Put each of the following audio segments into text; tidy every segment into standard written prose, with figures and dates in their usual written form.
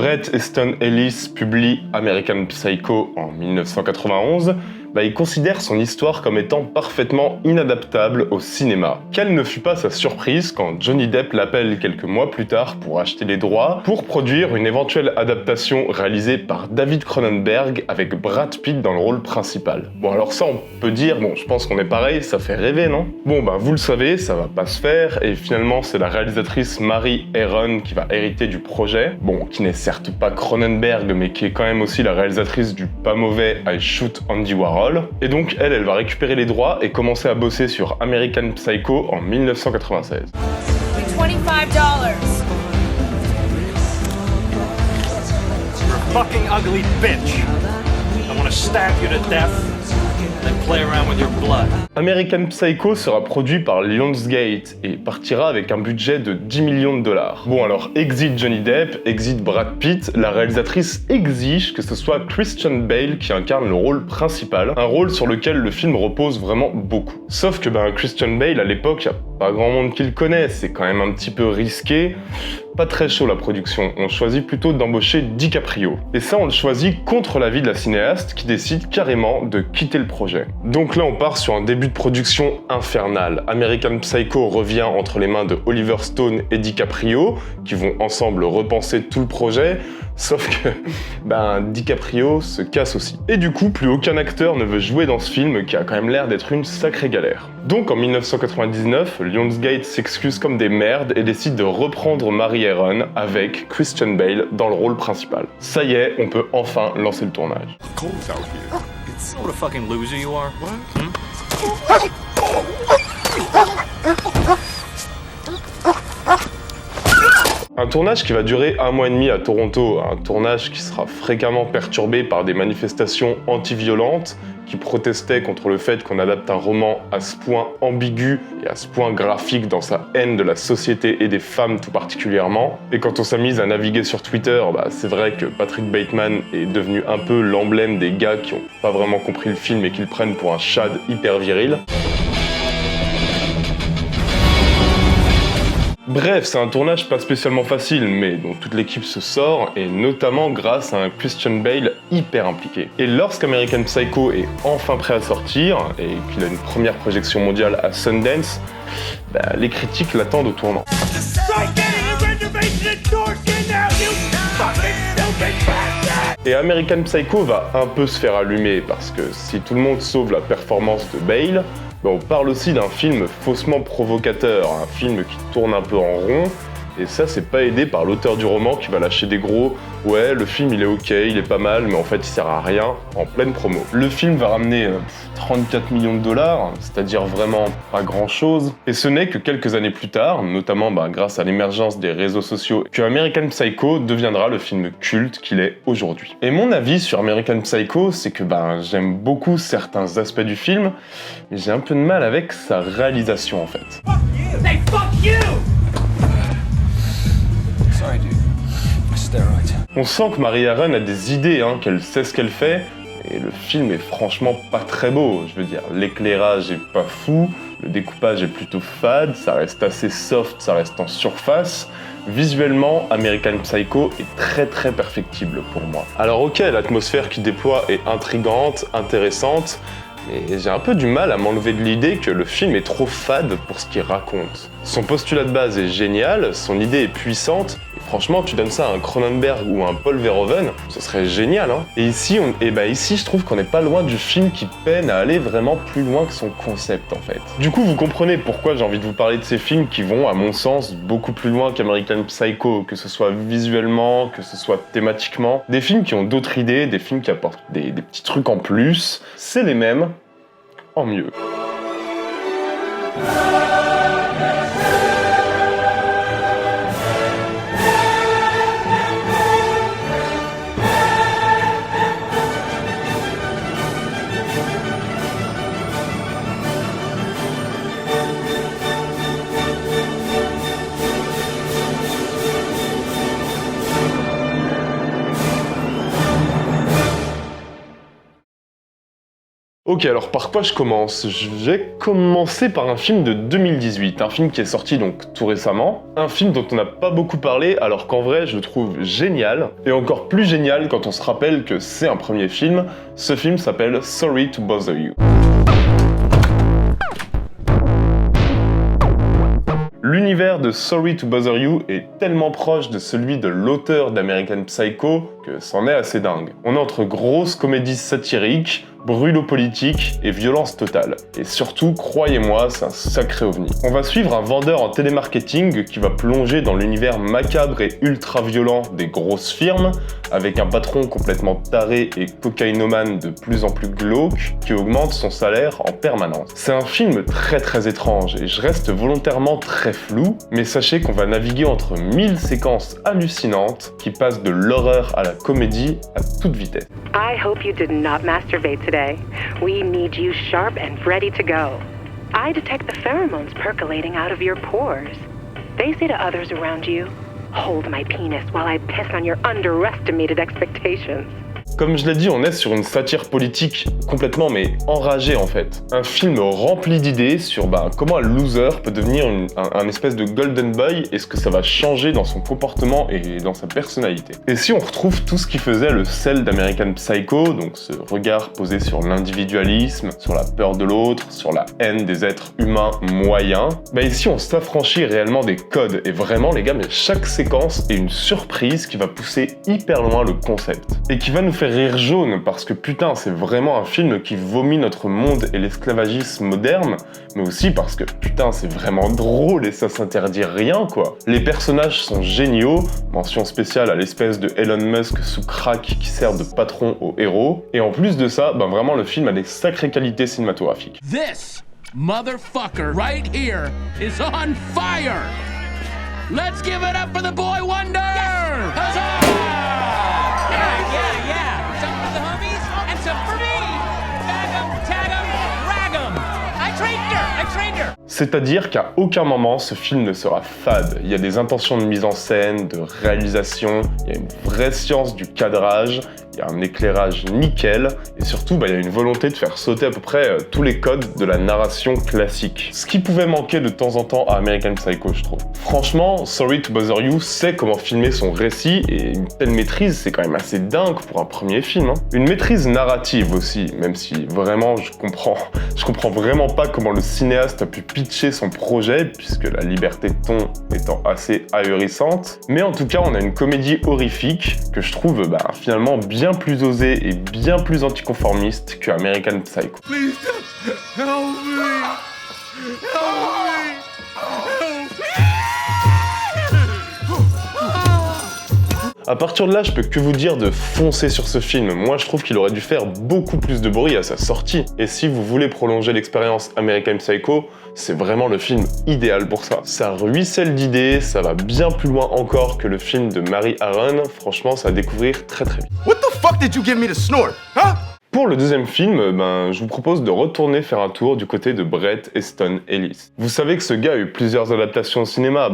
Bret Easton Ellis publie American Psycho en 1991, il considère son histoire comme étant parfaitement inadaptable au cinéma. Quelle ne fut pas sa surprise quand Johnny Depp l'appelle quelques mois plus tard pour acheter les droits pour produire une éventuelle adaptation réalisée par David Cronenberg avec Brad Pitt dans le rôle principal. Bon alors ça on peut dire, je pense qu'on est pareil, ça fait rêver non? Vous le savez, ça va pas se faire et finalement c'est la réalisatrice Mary Harron qui va hériter du projet, qui n'est certes pas Cronenberg mais qui est quand même aussi la réalisatrice du pas mauvais I Shoot Andy Warhol. Et donc elle va récupérer les droits et commencer à bosser sur American Psycho en 1996. $25. You're a fucking ugly bitch. I want to stab you to death, then play around with your blood. American Psycho sera produit par Lionsgate et partira avec un budget de $10 millions. Alors exit Johnny Depp, exit Brad Pitt, la réalisatrice exige que ce soit Christian Bale qui incarne le rôle principal, un rôle sur lequel le film repose vraiment beaucoup. Sauf que Christian Bale à l'époque, y a pas grand monde qui le connaît, c'est quand même un petit peu risqué. Pas très chaud la production, on choisit plutôt d'embaucher DiCaprio. Et ça on le choisit contre l'avis de la cinéaste qui décide carrément de quitter le projet. Donc là on part sur un début de production infernal. American Psycho revient entre les mains de Oliver Stone et DiCaprio, qui vont ensemble repenser tout le projet, sauf que DiCaprio se casse aussi. Et du coup plus aucun acteur ne veut jouer dans ce film qui a quand même l'air d'être une sacrée galère. Donc en 1999, Lionsgate s'excuse comme des merdes et décide de reprendre Mary Harron avec Christian Bale dans le rôle principal. Ça y est, on peut enfin lancer le tournage. What a fucking loser you are. Un tournage qui va durer 1 mois et demi à Toronto, un tournage qui sera fréquemment perturbé par des manifestations anti-violentes qui protestaient contre le fait qu'on adapte un roman à ce point ambigu et à ce point graphique dans sa haine de la société et des femmes tout particulièrement. Et quand on s'amuse à naviguer sur Twitter, c'est vrai que Patrick Bateman est devenu un peu l'emblème des gars qui ont pas vraiment compris le film et qui le prennent pour un chad hyper viril. Bref, c'est un tournage pas spécialement facile, mais dont toute l'équipe se sort, et notamment grâce à un Christian Bale hyper impliqué. Et lorsqu'American Psycho est enfin prêt à sortir, et qu'il a une première projection mondiale à Sundance, les critiques l'attendent au tournant. Et American Psycho va un peu se faire allumer, parce que si tout le monde sauve la performance de Bale, on parle aussi d'un film faussement provocateur, un film qui tourne un peu en rond, et ça c'est pas aidé par l'auteur du roman qui va lâcher des gros « ouais, le film il est ok, il est pas mal, mais en fait il sert à rien » en pleine promo. Le film va ramener $34 millions, c'est-à-dire vraiment pas grand-chose, et ce n'est que quelques années plus tard, notamment grâce à l'émergence des réseaux sociaux, que American Psycho deviendra le film culte qu'il est aujourd'hui. Et mon avis sur American Psycho, c'est que j'aime beaucoup certains aspects du film, mais j'ai un peu de mal avec sa réalisation en fait. Fuck you! Say fuck you! Sorry, dude. Steroids. On sent que Mary Harron a des idées, qu'elle sait ce qu'elle fait, et le film est franchement pas très beau. Je veux dire, l'éclairage est pas fou, le découpage est plutôt fade, ça reste assez soft, ça reste en surface. Visuellement, American Psycho est très très perfectible pour moi. Alors ok, l'atmosphère qu'il déploie est intrigante, intéressante, mais j'ai un peu du mal à m'enlever de l'idée que le film est trop fade pour ce qu'il raconte. Son postulat de base est génial, son idée est puissante, et franchement tu donnes ça à un Cronenberg ou à un Paul Verhoeven, ce serait génial Et ici, ici je trouve qu'on n'est pas loin du film qui peine à aller vraiment plus loin que son concept en fait. Du coup vous comprenez pourquoi j'ai envie de vous parler de ces films qui vont à mon sens beaucoup plus loin qu'American Psycho, que ce soit visuellement, que ce soit thématiquement. Des films qui ont d'autres idées, des films qui apportent des petits trucs en plus, c'est les mêmes, en mieux. Ok, alors par quoi je commence? Je vais commencer par un film de 2018, un film qui est sorti donc tout récemment, un film dont on n'a pas beaucoup parlé alors qu'en vrai je le trouve génial, et encore plus génial quand on se rappelle que c'est un premier film. Ce film s'appelle Sorry to Bother You. L'univers de Sorry to Bother You est tellement proche de celui de l'auteur d'American Psycho que c'en est assez dingue. On est entre grosses comédies satiriques, brûlot politique et violence totale. Et surtout, croyez-moi, c'est un sacré ovni. On va suivre un vendeur en télémarketing qui va plonger dans l'univers macabre et ultra violent des grosses firmes, avec un patron complètement taré et cocaïnomane de plus en plus glauque, qui augmente son salaire en permanence. C'est un film très étrange, et je reste volontairement très flou, mais sachez qu'on va naviguer entre 1000 séquences hallucinantes qui passent de l'horreur à la comédie à toute vitesse. I hope you did not masturbate today. We need you sharp and ready to go. I detect the pheromones percolating out of your pores. They say to others around you, hold my penis while I piss on your underestimated expectations. Comme je l'ai dit, on est sur une satire politique complètement mais enragée en fait. Un film rempli d'idées sur comment un loser peut devenir un espèce de golden boy et ce que ça va changer dans son comportement et dans sa personnalité. Et si on retrouve tout ce qui faisait le sel d'American Psycho, donc ce regard posé sur l'individualisme, sur la peur de l'autre, sur la haine des êtres humains moyens, ici on s'affranchit réellement des codes. Et vraiment les gars, mais chaque séquence est une surprise qui va pousser hyper loin le concept. Et qui va nous faire rire jaune parce que putain c'est vraiment un film qui vomit notre monde et l'esclavagisme moderne, mais aussi parce que putain c'est vraiment drôle et ça s'interdit rien quoi. Les personnages sont géniaux, mention spéciale à l'espèce de Elon Musk sous crack qui sert de patron aux héros, et en plus de ça, vraiment le film a des sacrées qualités cinématographiques. This motherfucker right here is on fire. Let's give it up for the boy wonder. Yes! Huzzah! Yeah. Some for the homies and some for me. Bag 'em, tag 'em, rag 'em. I trained her. C'est-à-dire qu'à aucun moment ce film ne sera fade. Il y a des intentions de mise en scène, de réalisation, il y a une vraie science du cadrage, il y a un éclairage nickel, et surtout il y a une volonté de faire sauter à peu près tous les codes de la narration classique. Ce qui pouvait manquer de temps en temps à American Psycho, je trouve. Franchement, Sorry to Bother You sait comment filmer son récit, et une telle maîtrise, c'est quand même assez dingue pour un premier film. Une maîtrise narrative aussi, même si vraiment je comprends vraiment pas comment le cinéaste a pu pitcher son projet, puisque la liberté de ton étant assez ahurissante. Mais en tout cas, on a une comédie horrifique que je trouve finalement bien plus osée et bien plus anticonformiste que American Psycho. Please help me. À partir de là, je peux que vous dire de foncer sur ce film. Moi, je trouve qu'il aurait dû faire beaucoup plus de bruit à sa sortie. Et si vous voulez prolonger l'expérience American Psycho, c'est vraiment le film idéal pour ça. Ça ruisselle d'idées, ça va bien plus loin encore que le film de Mary Harron. Franchement, c'est à découvrir très vite. What the fuck did you give me to snort, huh? Pour le deuxième film, je vous propose de retourner faire un tour du côté de Bret Easton Ellis. Vous savez que ce gars a eu plusieurs adaptations au cinéma,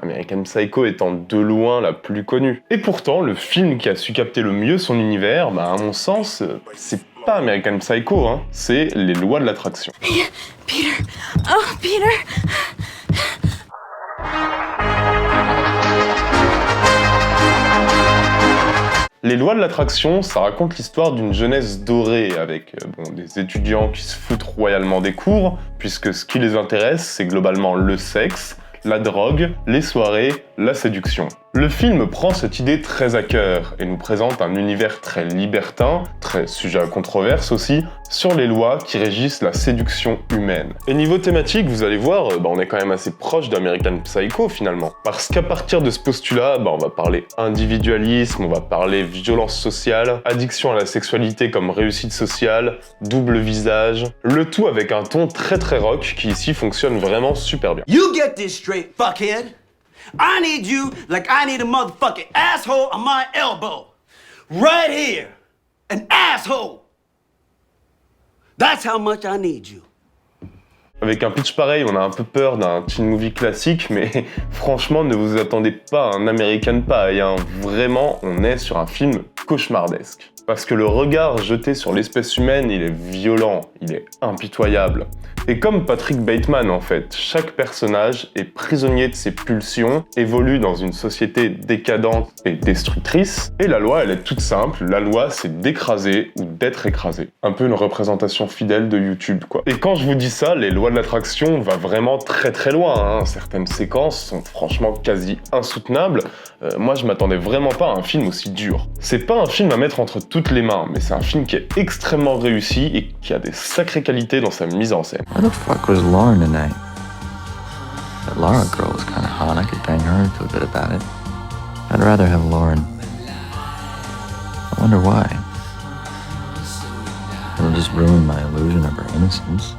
American Psycho étant de loin la plus connue. Et pourtant, le film qui a su capter le mieux son univers, à mon sens, c'est pas American Psycho, c'est Les Lois de l'attraction. Peter! Oh, Peter! Les Lois de l'attraction, ça raconte l'histoire d'une jeunesse dorée avec des étudiants qui se foutent royalement des cours, puisque ce qui les intéresse, c'est globalement le sexe, la drogue, les soirées, la séduction. Le film prend cette idée très à cœur et nous présente un univers très libertin, très sujet à controverse aussi, sur les lois qui régissent la séduction humaine. Et niveau thématique, vous allez voir, on est quand même assez proche d'American Psycho finalement. Parce qu'à partir de ce postulat, on va parler individualisme, on va parler violence sociale, addiction à la sexualité comme réussite sociale, double visage, le tout avec un ton très rock qui ici fonctionne vraiment super bien. You get this straight, fuckhead. I need you like I need a motherfucking asshole on my elbow. Right here. An asshole. That's how much I need you. Avec un pitch pareil, on a un peu peur d'un teen movie classique, mais franchement, ne vous attendez pas à un American Pie, Vraiment, on est sur un film cauchemardesque. Parce que le regard jeté sur l'espèce humaine, il est violent, il est impitoyable. Et comme Patrick Bateman en fait, chaque personnage est prisonnier de ses pulsions, évolue dans une société décadente et destructrice, et la loi elle est toute simple, la loi c'est d'écraser ou d'être écrasé. Un peu une représentation fidèle de YouTube quoi. Et quand je vous dis ça, les lois de l'attraction vont vraiment très très loin, hein. Certaines séquences sont franchement quasi insoutenables. Moi je m'attendais vraiment pas à un film aussi dur. C'est pas un film à mettre entre toutes les mains, mais c'est un film qui est extrêmement réussi et qui a des sacrées qualités dans sa mise en scène. Where the fuck was Lauren tonight? That Laura girl was kinda hot. I could bang her and feel good about it. I'd rather have Lauren. I wonder why. It'll just ruin my illusion of her innocence.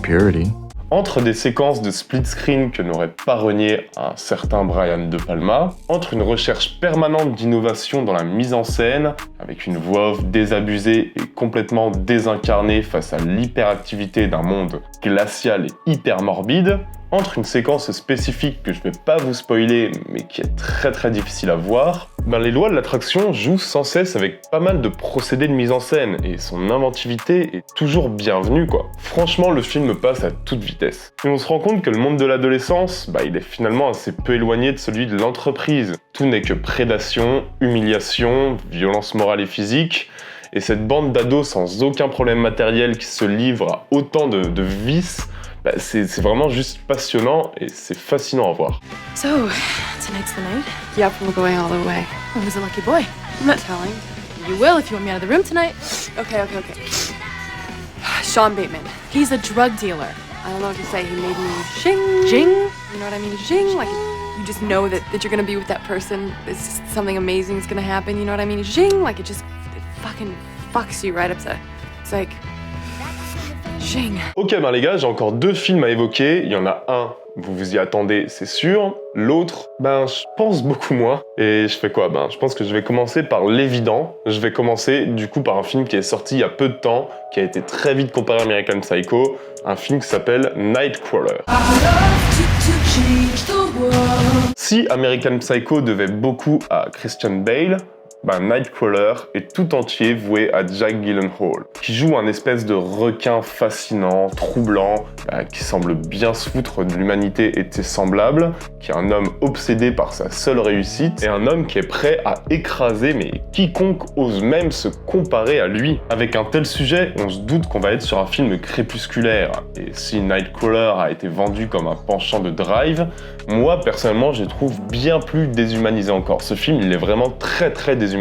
Purity. Entre des séquences de split screen que n'aurait pas renié un certain Brian De Palma, entre une recherche permanente d'innovation dans la mise en scène, avec une voix off désabusée et complètement désincarnée face à l'hyperactivité d'un monde glacial et hyper morbide, entre une séquence spécifique que je vais pas vous spoiler mais qui est très très difficile à voir, les lois de l'attraction jouent sans cesse avec pas mal de procédés de mise en scène et son inventivité est toujours bienvenue quoi. Franchement le film passe à toute vitesse. Et on se rend compte que le monde de l'adolescence, il est finalement assez peu éloigné de celui de l'entreprise. Tout n'est que prédation, humiliation, violence morale et physique. Et cette bande d'ados sans aucun problème matériel qui se livre à autant de vices, c'est vraiment juste passionnant et c'est fascinant à voir. So, tonight's the night? Yep, we're going all the way. Oh, who's a lucky boy? I'm not telling. You will if you want me out of the room tonight. Okay. Sean Bateman. He's a drug dealer. I don't know what to say. He made me zing. Jing? You know what I mean? Zing? Like, you just know that you're gonna be with that person. It's just something amazing is gonna happen. You know what I mean? Zing? Like, it fucking fucks you right up to... It's like... Zing. Ok les gars, j'ai encore 2 films à évoquer. Il y en a un, vous vous y attendez, c'est sûr. L'autre, je pense beaucoup moins. Et je fais quoi? Je pense que je vais commencer par l'évident. Je vais commencer du coup par un film qui est sorti il y a peu de temps, qui a été très vite comparé à American Psycho. Un film qui s'appelle Nightcrawler. Si American Psycho devait beaucoup à Christian Bale, Nightcrawler est tout entier voué à Jake Gyllenhaal, qui joue un espèce de requin fascinant, troublant, qui semble bien se foutre de l'humanité et de ses semblables, qui est un homme obsédé par sa seule réussite, et un homme qui est prêt à écraser quiconque ose même se comparer à lui. Avec un tel sujet, on se doute qu'on va être sur un film crépusculaire, et si Nightcrawler a été vendu comme un penchant de Drive, moi personnellement je le trouve bien plus déshumanisé encore. Ce film il est vraiment très déshumanisé.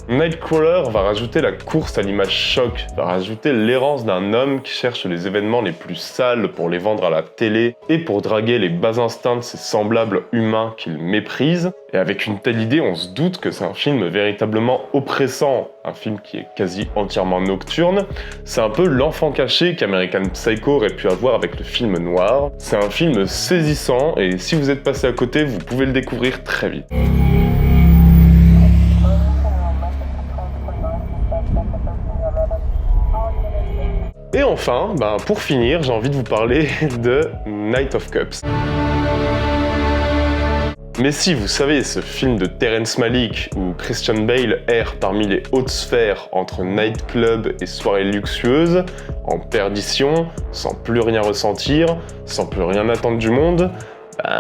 Nightcrawler va rajouter la course à l'image choc, va rajouter l'errance d'un homme qui cherche les événements les plus sales pour les vendre à la télé et pour draguer les bas instincts de ses semblables humains qu'il méprise. Et avec une telle idée, on se doute que c'est un film véritablement oppressant, un film qui est quasi entièrement nocturne. C'est un peu l'enfant caché qu'American Psycho aurait pu avoir avec le film noir. C'est un film saisissant et si vous êtes passé à côté, vous pouvez le découvrir très vite. Et enfin, pour finir, j'ai envie de vous parler de Night of Cups. Mais si vous savez, ce film de Terrence Malick où Christian Bale erre parmi les hautes sphères entre nightclub et soirées luxueuses, en perdition, sans plus rien ressentir, sans plus rien attendre du monde,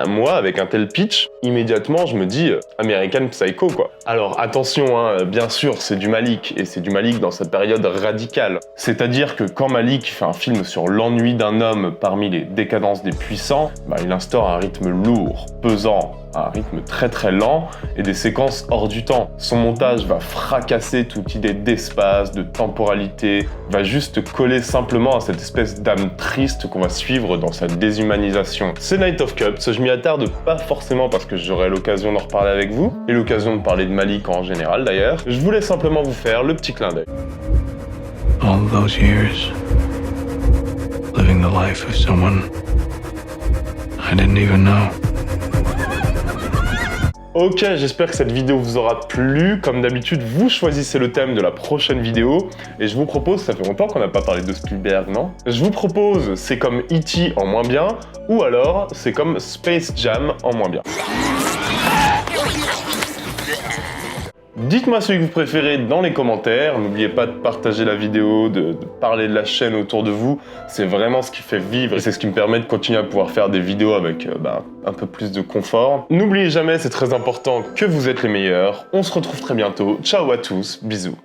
moi, avec un tel pitch, immédiatement, je me dis American Psycho, quoi. Alors attention, bien sûr, c'est du Malick, et c'est du Malick dans sa période radicale. C'est-à-dire que quand Malick fait un film sur l'ennui d'un homme parmi les décadences des puissants, il instaure un rythme lourd, pesant, un rythme très lent et des séquences hors du temps. Son montage va fracasser toute idée d'espace, de temporalité, va juste coller simplement à cette espèce d'âme triste qu'on va suivre dans sa déshumanisation. C'est Night of Cups, je m'y attarde pas forcément parce que j'aurai l'occasion d'en reparler avec vous, et l'occasion de parler de Malick en général d'ailleurs. Je voulais simplement vous faire le petit clin d'œil. All those years, living the life of someone I didn't even know. Ok, j'espère que cette vidéo vous aura plu. Comme d'habitude, vous choisissez le thème de la prochaine vidéo. Et je vous propose, ça fait longtemps qu'on n'a pas parlé de Spielberg, non? Je vous propose, c'est comme E.T. en moins bien, ou alors c'est comme Space Jam en moins bien. Dites-moi celui que vous préférez dans les commentaires. N'oubliez pas de partager la vidéo, de parler de la chaîne autour de vous. C'est vraiment ce qui fait vivre et c'est ce qui me permet de continuer à pouvoir faire des vidéos avec un peu plus de confort. N'oubliez jamais, c'est très important, que vous êtes les meilleurs. On se retrouve très bientôt. Ciao à tous, bisous.